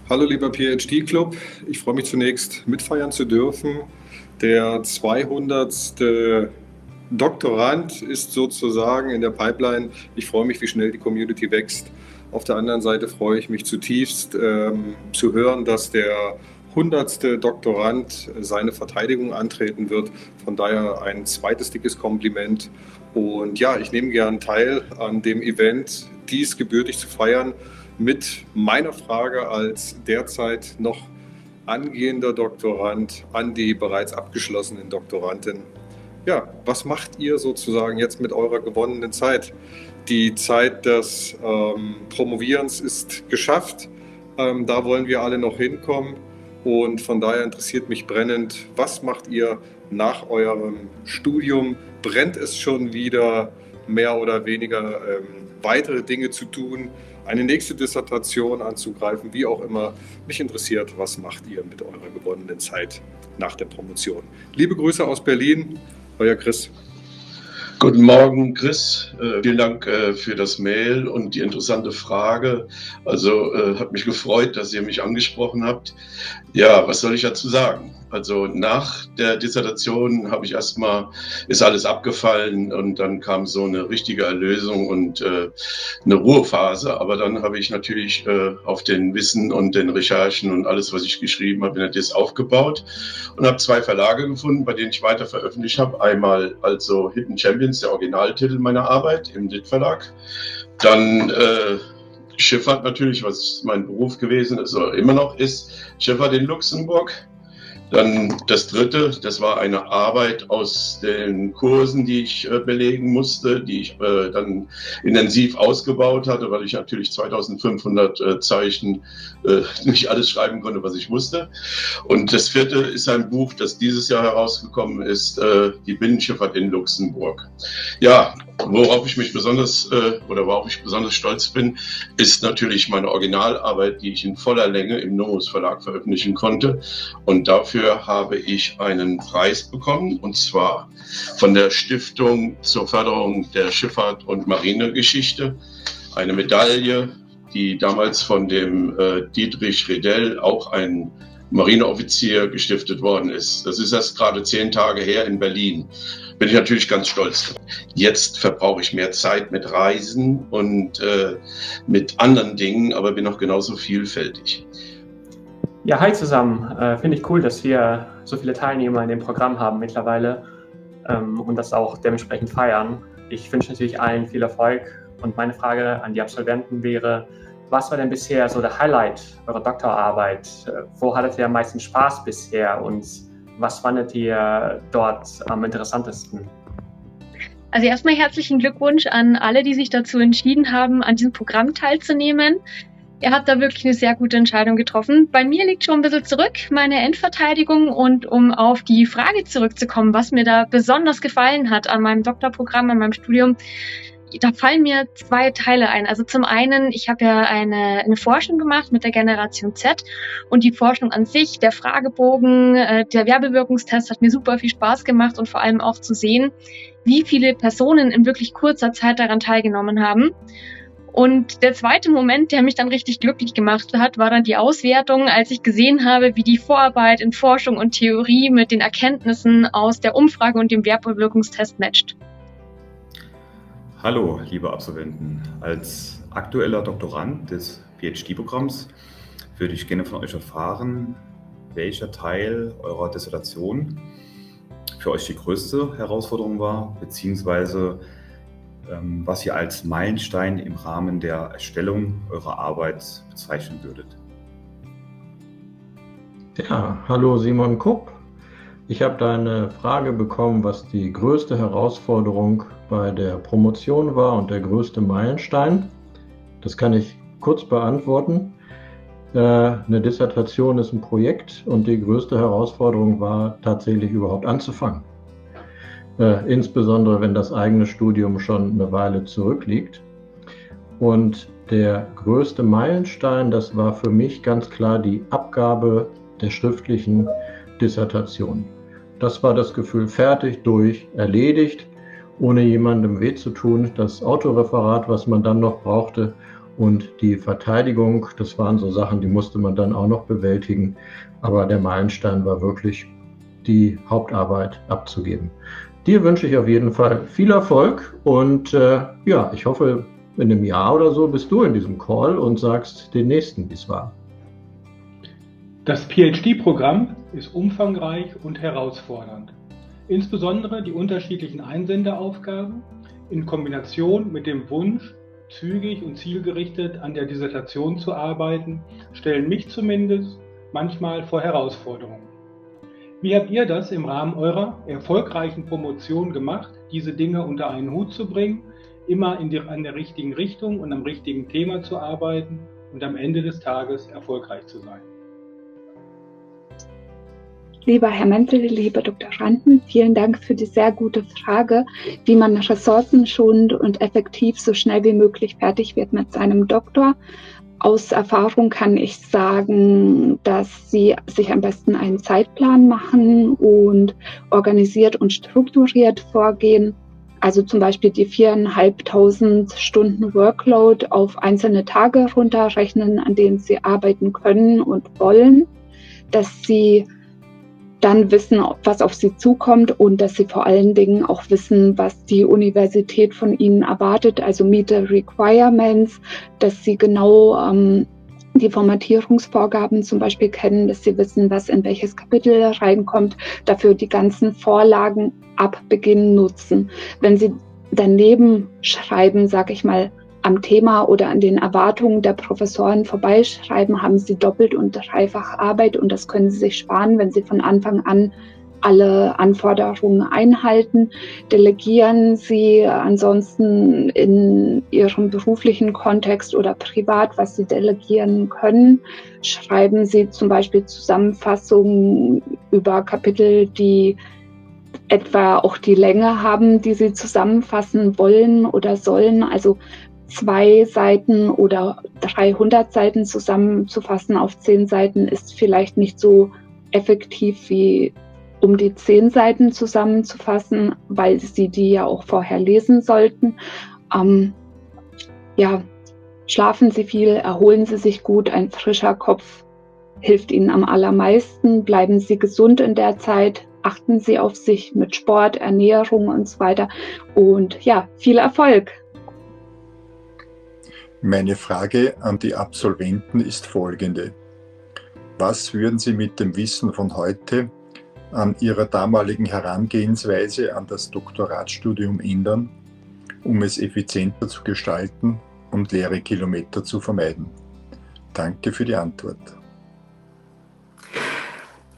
Hallo lieber PhD-Club, ich freue mich zunächst mitfeiern zu dürfen. Der 200. Doktorand ist sozusagen in der Pipeline. Ich freue mich, wie schnell die Community wächst. Auf der anderen Seite freue ich mich zutiefst zu hören, dass der 100. Doktorand seine Verteidigung antreten wird. Von daher ein zweites dickes Kompliment. Und ja, ich nehme gern teil an dem Event, dies gebürtig zu feiern, mit meiner Frage als derzeit noch angehender Doktorand an die bereits abgeschlossenen Doktorandin. Ja, was macht ihr sozusagen jetzt mit eurer gewonnenen Zeit? Die Zeit des Promovierens ist geschafft. Da wollen wir alle noch hinkommen. Und von daher interessiert mich brennend, was macht ihr nach eurem Studium? Brennt es schon wieder, mehr oder weniger weitere Dinge zu tun, eine nächste Dissertation anzugreifen, wie auch immer? Mich interessiert, was macht ihr mit eurer gewonnenen Zeit nach der Promotion? Liebe Grüße aus Berlin, euer Chris. Guten Morgen, Chris. Vielen Dank für das Mail und die interessante Frage. Also hat mich gefreut, dass ihr mich angesprochen habt. Ja, was soll ich dazu sagen? Also nach der Dissertation ist alles abgefallen und dann kam so eine richtige Erlösung und eine Ruhephase. Aber dann habe ich natürlich auf den Wissen und den Recherchen und alles, was ich geschrieben habe, in der DIS aufgebaut und habe 2 Verlage gefunden, bei denen ich weiter veröffentlicht habe. Einmal also Hidden Champions, der Originaltitel meiner Arbeit im DIT Verlag. Dann Schifffahrt natürlich, was mein Beruf gewesen ist oder immer noch ist, Schifffahrt in Luxemburg. Dann das dritte, das war eine Arbeit aus den Kursen, die ich belegen musste, die ich dann intensiv ausgebaut hatte, weil ich natürlich 2500 Zeichen nicht alles schreiben konnte, was ich musste. Und das vierte ist ein Buch, das dieses Jahr herausgekommen ist, die Binnenschifffahrt in Luxemburg. Ja, worauf ich besonders stolz bin, ist natürlich meine Originalarbeit, die ich in voller Länge im Nomos Verlag veröffentlichen konnte. Und dafür habe ich einen Preis bekommen, und zwar von der Stiftung zur Förderung der Schifffahrt und Marinegeschichte. Eine Medaille, die damals von dem Dietrich Redell, auch ein Marineoffizier, gestiftet worden ist. Das ist erst gerade 10 Tage her in Berlin. Bin ich natürlich ganz stolz. Jetzt verbrauche ich mehr Zeit mit Reisen und mit anderen Dingen, aber bin auch genauso vielfältig. Ja, hi zusammen. Finde ich cool, dass wir so viele Teilnehmer in dem Programm haben mittlerweile und das auch dementsprechend feiern. Ich wünsche natürlich allen viel Erfolg und meine Frage an die Absolventen wäre, was war denn bisher so der Highlight eurer Doktorarbeit? Wo hattet ihr am meisten Spaß bisher und was fandet ihr dort am interessantesten? Also erstmal herzlichen Glückwunsch an alle, die sich dazu entschieden haben, an diesem Programm teilzunehmen. Ihr habt da wirklich eine sehr gute Entscheidung getroffen. Bei mir liegt schon ein bisschen zurück meine Endverteidigung und um auf die Frage zurückzukommen, was mir da besonders gefallen hat an meinem Doktorprogramm, an meinem Studium, da fallen mir 2 Teile ein. Also zum einen, ich habe ja eine Forschung gemacht mit der Generation Z und die Forschung an sich, der Fragebogen, der Werbewirkungstest hat mir super viel Spaß gemacht und vor allem auch zu sehen, wie viele Personen in wirklich kurzer Zeit daran teilgenommen haben. Und der zweite Moment, der mich dann richtig glücklich gemacht hat, war dann die Auswertung, als ich gesehen habe, wie die Vorarbeit in Forschung und Theorie mit den Erkenntnissen aus der Umfrage und dem Werbewirkungstest matcht. Hallo, liebe Absolventen. Als aktueller Doktorand des PhD-Programms würde ich gerne von euch erfahren, welcher Teil eurer Dissertation für euch die größte Herausforderung war, beziehungsweise was ihr als Meilenstein im Rahmen der Erstellung eurer Arbeit bezeichnen würdet. Ja, hallo Simon Kupp. Ich habe da eine Frage bekommen, was die größte Herausforderung bei der Promotion war und der größte Meilenstein. Das kann ich kurz beantworten. Eine Dissertation ist ein Projekt und die größte Herausforderung war tatsächlich überhaupt anzufangen. Insbesondere wenn das eigene Studium schon eine Weile zurückliegt. Und der größte Meilenstein, das war für mich ganz klar die Abgabe der schriftlichen Dissertation. Das war das Gefühl, fertig, durch, erledigt, ohne jemandem weh zu tun. Das Autoreferat, was man dann noch brauchte, Und die Verteidigung, das waren so Sachen, die musste man dann auch noch bewältigen. Aber der Meilenstein war wirklich, die Hauptarbeit abzugeben. Dir wünsche ich auf jeden Fall viel Erfolg und ja, ich hoffe, in einem Jahr oder so bist du in diesem Call und sagst den Nächsten, wie es war. Das PhD-Programm ist umfangreich und herausfordernd. Insbesondere die unterschiedlichen Einsendeaufgaben in Kombination mit dem Wunsch, zügig und zielgerichtet an der Dissertation zu arbeiten, stellen mich zumindest manchmal vor Herausforderungen. Wie habt ihr das im Rahmen eurer erfolgreichen Promotion gemacht, diese Dinge unter einen Hut zu bringen, immer an der richtigen Richtung und am richtigen Thema zu arbeiten und am Ende des Tages erfolgreich zu sein? Lieber Herr Menzel, liebe Doktoranden, vielen Dank für die sehr gute Frage, wie man ressourcenschonend und effektiv so schnell wie möglich fertig wird mit seinem Doktor. Aus Erfahrung kann ich sagen, dass Sie sich am besten einen Zeitplan machen und organisiert und strukturiert vorgehen. Also zum Beispiel die 4.500 Stunden Workload auf einzelne Tage runterrechnen, an denen Sie arbeiten können und wollen, dass Sie dann wissen, was auf sie zukommt und dass sie vor allen Dingen auch wissen, was die Universität von ihnen erwartet, also Meet the Requirements, dass sie genau die Formatierungsvorgaben zum Beispiel kennen, dass sie wissen, was in welches Kapitel reinkommt, dafür die ganzen Vorlagen ab Beginn nutzen. Wenn sie daneben schreiben, sage ich mal, am Thema oder an den Erwartungen der Professoren vorbeischreiben, haben sie doppelt und dreifach Arbeit und das können sie sich sparen, wenn sie von Anfang an alle Anforderungen einhalten. Delegieren sie ansonsten in ihrem beruflichen Kontext oder privat, was sie delegieren können. Schreiben sie zum Beispiel Zusammenfassungen über Kapitel, die etwa auch die Länge haben, die sie zusammenfassen wollen oder sollen. Also 2 Seiten oder 300 Seiten zusammenzufassen auf 10 Seiten ist vielleicht nicht so effektiv wie um die 10 Seiten zusammenzufassen, weil Sie die ja auch vorher lesen sollten. Ja, schlafen Sie viel, erholen Sie sich gut, ein frischer Kopf hilft Ihnen am allermeisten. Bleiben Sie gesund in der Zeit, achten Sie auf sich mit Sport, Ernährung und so weiter. Und ja, viel Erfolg! Meine Frage an die Absolventen ist folgende. Was würden Sie mit dem Wissen von heute an Ihrer damaligen Herangehensweise an das Doktoratsstudium ändern, um es effizienter zu gestalten und leere Kilometer zu vermeiden? Danke für die Antwort.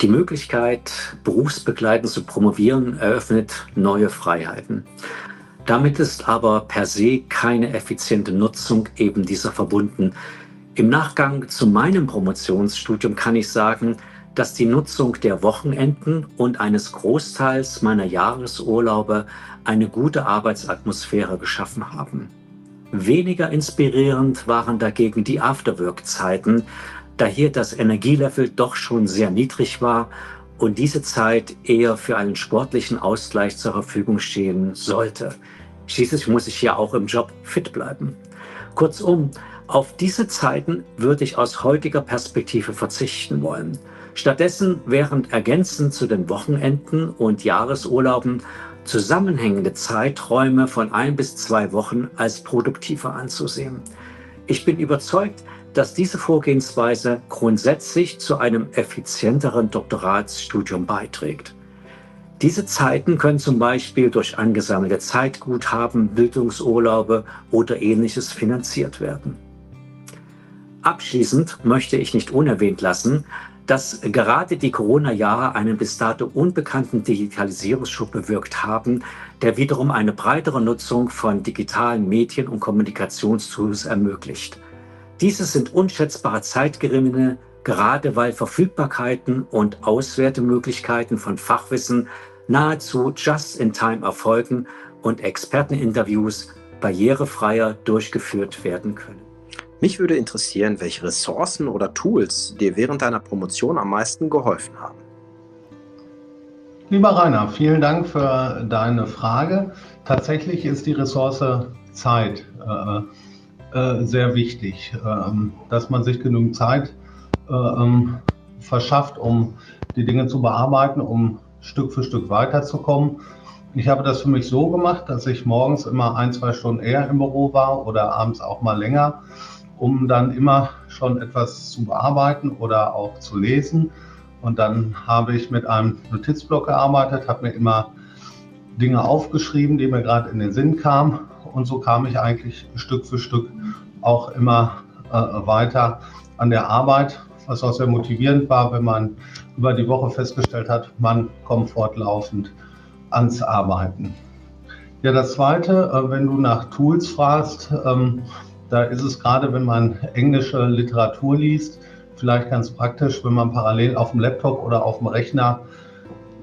Die Möglichkeit, berufsbegleitend zu promovieren, eröffnet neue Freiheiten. Damit ist aber per se keine effiziente Nutzung eben dieser verbunden. Im Nachgang zu meinem Promotionsstudium kann ich sagen, dass die Nutzung der Wochenenden und eines Großteils meiner Jahresurlaube eine gute Arbeitsatmosphäre geschaffen haben. Weniger inspirierend waren dagegen die Afterwork-Zeiten, da hier das Energielevel doch schon sehr niedrig war und diese Zeit eher für einen sportlichen Ausgleich zur Verfügung stehen sollte. Schließlich muss ich ja auch im Job fit bleiben. Kurzum, auf diese Zeiten würde ich aus heutiger Perspektive verzichten wollen. Stattdessen wären ergänzend zu den Wochenenden und Jahresurlauben zusammenhängende Zeiträume von 1 bis 2 Wochen als produktiver anzusehen. Ich bin überzeugt, dass diese Vorgehensweise grundsätzlich zu einem effizienteren Doktoratsstudium beiträgt. Diese Zeiten können zum Beispiel durch angesammelte Zeitguthaben, Bildungsurlaube oder Ähnliches finanziert werden. Abschließend möchte ich nicht unerwähnt lassen, dass gerade die Corona-Jahre einen bis dato unbekannten Digitalisierungsschub bewirkt haben, der wiederum eine breitere Nutzung von digitalen Medien und Kommunikationstools ermöglicht. Diese sind unschätzbare Zeitgewinne, gerade weil Verfügbarkeiten und Auswertemöglichkeiten von Fachwissen nahezu just in time erfolgen und Experteninterviews barrierefreier durchgeführt werden können. Mich würde interessieren, welche Ressourcen oder Tools dir während deiner Promotion am meisten geholfen haben. Lieber Rainer, vielen Dank für deine Frage. Tatsächlich ist die Ressource Zeit sehr wichtig, dass man sich genügend Zeit verschafft, um die Dinge zu bearbeiten, um Stück für Stück weiterzukommen. Ich habe das für mich so gemacht, dass ich morgens immer 1-2 Stunden eher im Büro war oder abends auch mal länger, um dann immer schon etwas zu bearbeiten oder auch zu lesen. Und dann habe ich mit einem Notizblock gearbeitet, habe mir immer Dinge aufgeschrieben, die mir gerade in den Sinn kamen. Und so kam ich eigentlich Stück für Stück auch immer weiter an der Arbeit, was auch sehr motivierend war, wenn man über die Woche festgestellt hat, man kommt fortlaufend ans Arbeiten. Ja, das Zweite, wenn du nach Tools fragst, da ist es gerade, wenn man englische Literatur liest, vielleicht ganz praktisch, wenn man parallel auf dem Laptop oder auf dem Rechner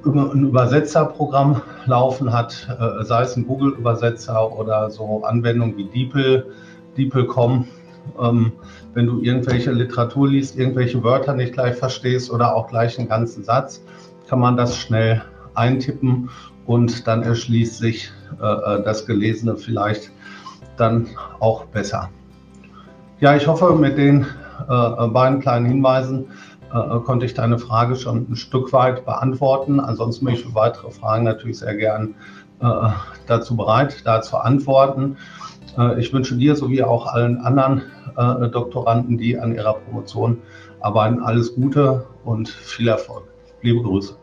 ein Übersetzerprogramm laufen hat, sei es ein Google-Übersetzer oder so Anwendungen wie DeepL.com. Wenn du irgendwelche Literatur liest, irgendwelche Wörter nicht gleich verstehst oder auch gleich einen ganzen Satz, kann man das schnell eintippen und dann erschließt sich das Gelesene vielleicht dann auch besser. Ja, ich hoffe, mit den beiden kleinen Hinweisen konnte ich deine Frage schon ein Stück weit beantworten. Ansonsten bin ich für weitere Fragen natürlich sehr gern dazu bereit, da zu antworten. Ich wünsche dir sowie auch allen anderen Doktoranden, die an ihrer Promotion arbeiten, alles Gute und viel Erfolg. Liebe Grüße.